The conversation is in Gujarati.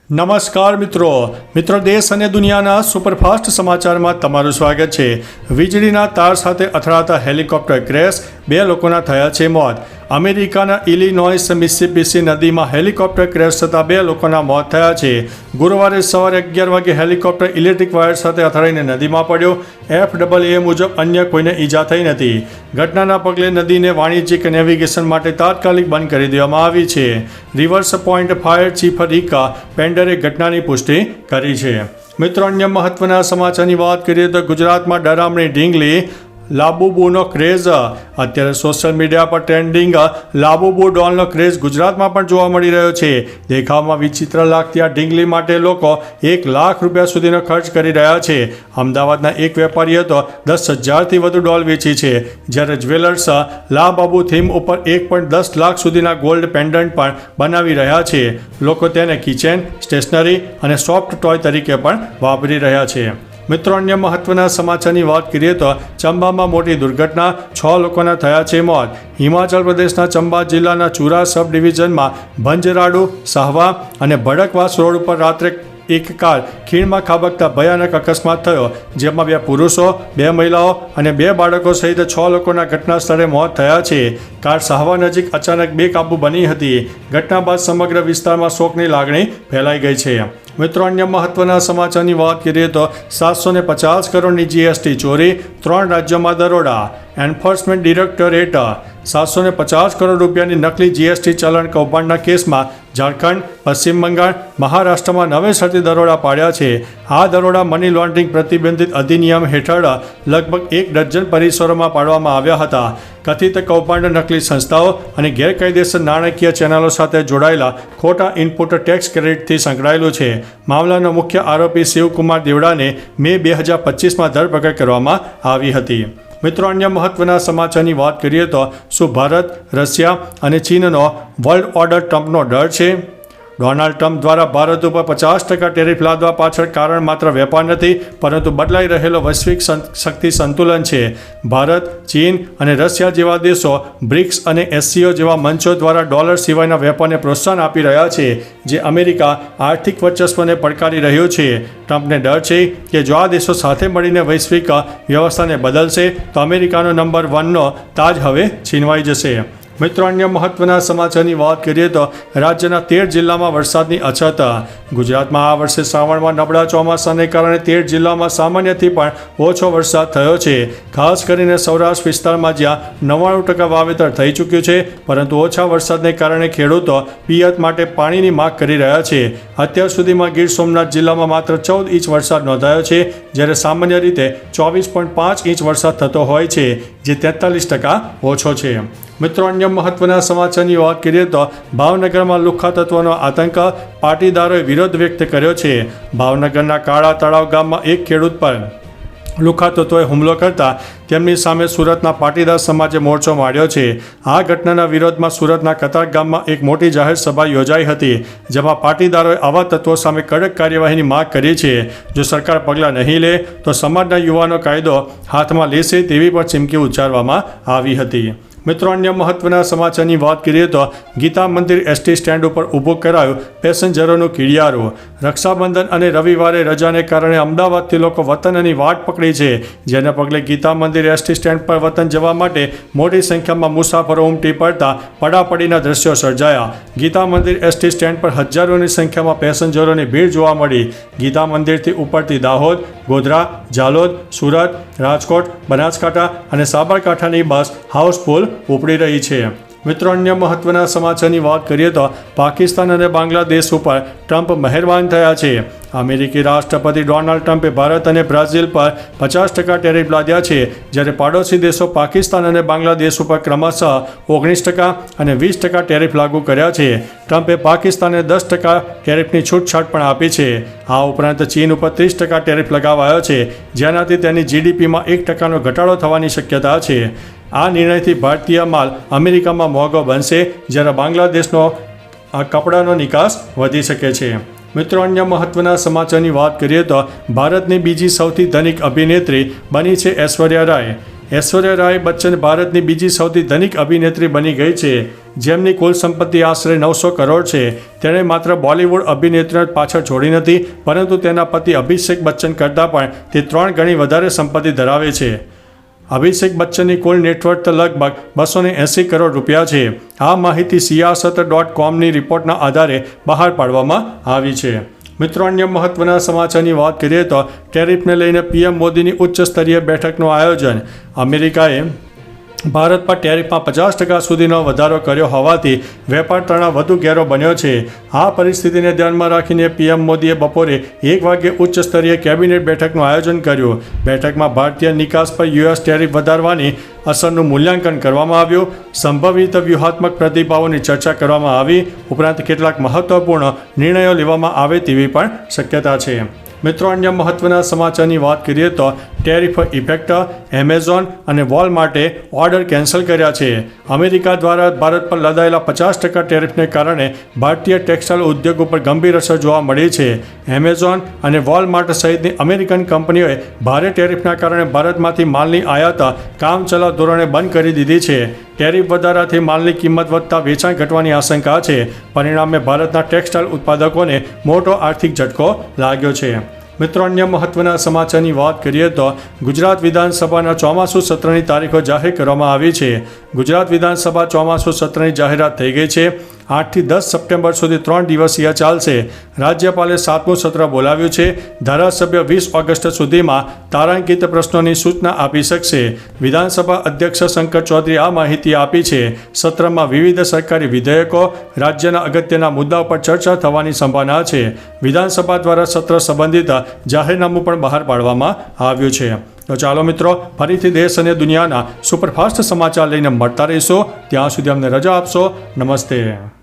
નમસ્કાર મિત્રો દેશ અને દુનિયાના સુપરફાસ્ટ સમાચારમાં તમારું સ્વાગત છે। વીજળીના તાર સાથે અથડાતા હેલિકોપ્ટર ક્રેશ, 2 લોકોના થયા છે મોત। અમેરિકાના ઇલિનોઇસ મિસિસિપી નદીમાં હેલિકોપ્ટર ક્રેશ થતાં 2 લોકોના મોત થયા છે। ગુરુવારે સવારે 11 વાગે હેલિકોપ્ટર ઇલેક્ટ્રિક વાયર સાથે અથડાઈને નદીમાં પડ્યો। FAA મુજબ અન્ય કોઈને ઈજા થઈ નથી। ઘટનાના પગલે નદીને વાણિજ્યિક નેવિગેશન માટે તાત્કાલિક બંધ કરી દેવામાં આવી છે। રિવર્સ પોઈન્ટ ફાયર ચીફ રીકા પેન્ડરે ઘટનાની પુષ્ટિ કરી છે। મિત્રો, અન્ય મહત્વના સમાચારની વાત કરીએ તો ગુજરાતમાં ડરામણી ઢીંગલી લાબુબુનો ક્રેઝ। અત્યારે સોશિયલ મીડિયા પર ટ્રેન્ડિંગ લાબુબુ ડોલનો ક્રેઝ ગુજરાતમાં પણ જોવા મળી રહ્યો છે। દેખાવમાં વિચિત્ર લાગતી આ ઢીંગલી માટે લોકો 1 લાખ રૂપિયા સુધીનો ખર્ચ કરી રહ્યા છે। અમદાવાદના એક વેપારીએ તો 10,000થી વધુ ડોલ વેચી છે, જ્યારે જ્વેલર્સ લાબુબુ થીમ ઉપર 1.10 લાખ સુધીના ગોલ્ડ પેન્ડન્ટ પણ બનાવી રહ્યા છે। લોકો તેને કિચન, સ્ટેશનરી અને સોફ્ટ ટોય તરીકે પણ વાપરી રહ્યા છે। મિત્રો, અન્ય મહત્વના સમાચારની વાત કરીએ તો ચંબામાં મોટી દુર્ઘટના, 6 લોકોના થયા છે મોત। હિમાચલ પ્રદેશના ચંબા જિલ્લાના ચુરા સબ ડિવિઝનમાં ભંજરાડુ, સાહવા અને ભડકવાસ રોડ ઉપર રાત્રે એક કાર ખીણમાં ખાબકતા ભયાનક અકસ્માત થયો, જેમાં 2 પુરુષો, 2 મહિલાઓ અને 2 બાળકો સહિત 6 લોકોના ઘટના સ્થળે મોત થયા છે। કાર સાહવા નજીક અચાનક બેકાબૂ બની હતી। ઘટના બાદ સમગ્ર વિસ્તારમાં શોકની લાગણી ફેલાઈ ગઈ છે। મિત્રો, અન્ય મહત્વના સમાચારની વાત કરીએ તો 750 કરોડની GST ચોરી, 3 રાજ્યોમાં દરોડા। એન્ફોર્સમેન્ટ ડિરેક્ટોરેટ 750 કરોડ રૂપિયાની નકલી GST ચલણ કૌભાંડના કેસમાં ઝારખંડ, પશ્ચિમ બંગાળ, મહારાષ્ટ્રમાં નવેસરથી દરોડા પાડ્યા છે। આ દરોડા મની લોન્ડરિંગ પ્રતિબંધિત અધિનિયમ હેઠળ લગભગ 1 ડઝન પરિસરોમાં પાડવામાં આવ્યા હતા। કથિત કૌભાંડ નકલી સંસ્થાઓ અને ગેરકાયદેસર નાણાકીય ચેનલો સાથે જોડાયેલા ખોટા ઇનપુટ ટેક્સ ક્રેડિટથી સંકળાયેલું છે। મામલાનો મુખ્ય આરોપી શિવકુમાર દેવડાને મે 2025માં ધરપકડ કરવામાં આવી હતી। મિત્રો, અન્ય મહત્વના સમાચારની વાત કરીએ તો શું ભારત, રશિયા અને ચીનનો વર્લ્ડ ઓર્ડર ટ્રમ્પનો ડર છે? ડોનાલ્ડ ટ્રમ્પ દ્વારા ભારત ઉપર 50% ટેરિફ લાદવા પાછળ કારણ માત્ર વેપાર નથી, પરંતુ બદલાઈ રહેલો વૈશ્વિક શક્તિ સંતુલન છે। ભારત, ચીન અને રશિયા જેવા દેશો બ્રિક્સ અને SCO જેવા મંચો દ્વારા ડોલર સિવાયના વેપારને પ્રોત્સાહન આપી રહ્યા છે, જે અમેરિકા આર્થિક વર્ચસ્વને પડકારી રહ્યો છે। ટ્રમ્પને ડર છે કે જો આ દેશો સાથે મળીને વૈશ્વિક વ્યવસ્થાને બદલશે તો અમેરિકાનો નંબર 1નો તાજ હવે છીનવાઈ જશે। મિત્રો, અન્ય મહત્વના સમાચારની વાત કરીએ તો રાજ્યના 13 જિલ્લામાં વરસાદની અછત। ગુજરાતમાં આ વર્ષે શ્રાવણમાં નબળા ચોમાસાને કારણે 13 જિલ્લામાં સામાન્યથી પણ ઓછો વરસાદ થયો છે। ખાસ કરીને સૌરાષ્ટ્ર વિસ્તારમાં જ્યાં 99% વાવેતર થઈ ચૂક્યું છે, પરંતુ ઓછા વરસાદને કારણે ખેડૂતો પિયત માટે પાણીની માંગ કરી રહ્યા છે। અત્યાર સુધીમાં ગીર સોમનાથ જિલ્લામાં માત્ર 14 ઇંચ વરસાદ નોંધાયો છે, જ્યારે સામાન્ય રીતે 24.5 ઇંચ વરસાદ થતો હોય છે, જે 43% ઓછો છે। મિત્રો, અન્ય મહત્વના સમાચારની વાત કરીએ તો ભાવનગરમાં લુખ્ખા તત્વોનો આતંક, પાટીદારોએ વિરોધ વ્યક્ત કર્યો છે। ભાવનગરના કાળા તળાવ ગામમાં એક ખેડૂત પર લુખ્ખા તત્વોએ હુમલો કરતા તેમની સામે સુરતના પાટીદાર સમાજે મોરચો માંડ્યો છે। આ ઘટનાના વિરોધમાં સુરતના કતાર ગામમાં એક મોટી જાહેર સભા યોજાઈ હતી, જેમાં પાટીદારોએ આવા તત્વો સામે કડક કાર્યવાહીની માંગ કરી છે। જો સરકાર પગલાં નહીં લે તો સમાજના યુવાનો કાયદો હાથમાં લેશે તેવી પણ ચીમકી ઉચ્ચારવામાં આવી હતી। મિત્રો, અન્ય મહત્વના સમાચારની વાત કરીએ તો ગીતા મંદિર ST સ્ટેન્ડ ઉપર ઊભું કરાયું પેસેન્જરોનું કીડિયારું। રક્ષાબંધન અને રવિવારે રજાને કારણે અમદાવાદથી લોકો વતનની વાટ પકડી છે, જેને પગલે ગીતા મંદિર ST સ્ટેન્ડ પર વતન જવા માટે મોટી સંખ્યામાં મુસાફરો ઉમટી પડતા પડાપડીના દ્રશ્યો સર્જાયા। ગીતા મંદિર ST સ્ટેન્ડ પર હજારોની સંખ્યામાં પેસેન્જરોની ભીડ જોવા મળી। ગીતા મંદિરથી ઉપરથી દાહોદ, ગોધરા, ઝાલોદ, સુરત, રાજકોટ, બનાસકાંઠા અને સાબરકાંઠાની બસ હાઉસફુલ ઉપડી રહી છે। મિત્રો, અન્ય મહત્વના સમાચારની વાત કરીએ તો પાકિસ્તાન અને બાંગ્લાદેશ ઉપર ટ્રમ્પ મહેરબાન થયા છે। અમેરિકી રાષ્ટ્રપતિ ડોનાલ્ડ ટ્રમ્પે ભારત અને બ્રાઝિલ પર 50% ટેરિફ લાદ્યા છે, જ્યારે પાડોશી દેશો પાકિસ્તાન અને બાંગ્લાદેશ ઉપર ક્રમશઃ 19% અને 20% ટેરિફ લાગુ કર્યા છે। ટ્રમ્પે પાકિસ્તાનને 10% ટેરિફની છૂટછાટ પણ આપી છે। આ ઉપરાંત ચીન ઉપર 30% ટેરિફ લગાવાયો છે, જેનાથી તેની GDPમાં 1%નો ઘટાડો થવાની શક્યતા છે। આ નિર્ણયથી ભારતીય માલ અમેરિકામાં મોંઘો બનશે, જ્યારે બાંગ્લાદેશનો કપડાનો નિકાસ વધી શકે છે। મિત્રો, અન્ય મહત્વના સમાચારની વાત કરીએ તો ભારતની બીજી સૌથી ધનિક અભિનેત્રી બની છે ઐશ્વર્યા રાય। ઐશ્વર્યા રાય બચ્ચન ભારતની બીજી સૌથી ધનિક અભિનેત્રી બની ગઈ છે। જેમની કુલ સંપત્તિ આશરે 900 કરોડ છે. તેણે માત્ર બોલિવૂડ અભિનેત્રીઓ પાછળ છોડી નથી, પરંતુ તેના પતિ અભિષેક બચ્ચન કરતાં પણ તે 3 ગણી વધારે સંપત્તિ ધરાવે છે. અભિષેક બચ્ચનની કુલ નેટવર્થ લગભગ 280 કરોડ રૂપિયા છે. આ માહિતી siyaasat.comની રિપોર્ટના આધારે બહાર પાડવામાં આવી છે. મિત્રો, અન્ય મહત્વના સમાચારની વાત કરીએ તો ટેરિફને લઈને પીએમ મોદીની ઉચ્ચ સ્તરીય બેઠકનું આયોજન. અમેરિકાએ ભારત પર ટેરિફમાં 50% સુધીનો વધારો કર્યો હોવાથી વેપાર તણાવ વધુ ઘેરો બન્યો છે. આ પરિસ્થિતિને ધ્યાનમાં રાખીને પીએમ મોદીએ બપોરે 1 વાગ્યે ઉચ્ચ સ્તરીય કેબિનેટ બેઠકનું આયોજન કર્યું. બેઠકમાં ભારતીય નિકાસ પર યુએસ ટેરિફ વધારવાની અસરનું મૂલ્યાંકન કરવામાં આવ્યું. સંભવિત વ્યૂહાત્મક પ્રતિભાવોની ચર્ચા કરવામાં આવી. ઉપરાંત કેટલાક મહત્વપૂર્ણ નિર્ણયો લેવામાં આવે તેવી પણ શક્યતા છે. મિત્રો, અન્ય મહત્વના સમાચારની વાત કરીએ તો ટેરિફ ઇફેક્ટ. એમેઝોન અને વોલમાર્ટે ઓર્ડર કેન્સલ કર્યા છે. અમેરિકા દ્વારા ભારત પર લદાયેલા 50% ટેરિફને કારણે ભારતીય ટેક્સટાઇલ ઉદ્યોગ ઉપર ગંભીર અસર જોવા મળી છે. એમેઝોન અને વોલમાર્ટ સહિતની અમેરિકન કંપનીઓએ ભારે ટેરિફના કારણે ભારતમાંથી માલની આયાત કામચલાઉ ધોરણે બંધ કરી દીધી છે. ટેરિફ વધારાથી માલની કિંમત વધતા વેચાણ ઘટવાની આશંકા છે. પરિણામે ભારતના ટેક્સટાઇલ ઉત્પાદકોને મોટો આર્થિક ઝટકો લાગ્યો છે. મિત્રો, અન્ય મહત્વના સમાચારની વાત કરીએ તો ગુજરાત વિધાનસભાના ચોમાસુ સત્રની તારીખો જાહેર કરવામાં આવી છે. ગુજરાત વિધાનસભા ચોમાસુ સત્રની જાહેરાત થઈ ગઈ છે. 8 થી 10 સપ્ટેમ્બર સુધી 3 દિવસીય ચાલશે. રાજ્યપાલે 7મું સત્ર બોલાવ્યું છે. ધારાસભ્ય 20 ઓગસ્ટ સુધીમાં તારાંકિત પ્રશ્નોની સૂચના આપી શકશે. વિધાનસભા અધ્યક્ષ શંકર ચૌધરીએ આ માહિતી આપી છે. સત્રમાં વિવિધ સરકારી વિધેયકો, રાજ્યના અગત્યના મુદ્દાઓ પર ચર્ચા થવાની સંભાવના છે. વિધાનસભા દ્વારા સત્ર સંબંધિત જાહેરનામું પણ બહાર પાડવામાં આવ્યું છે. તો ચાલો મિત્રો, ફરીથી દેશ અને દુનિયાના સુપરફાસ્ટ સમાચાર લઈને મળતા રહીશું. ત્યાં સુધી અમને રજા આપશો. નમસ્તે.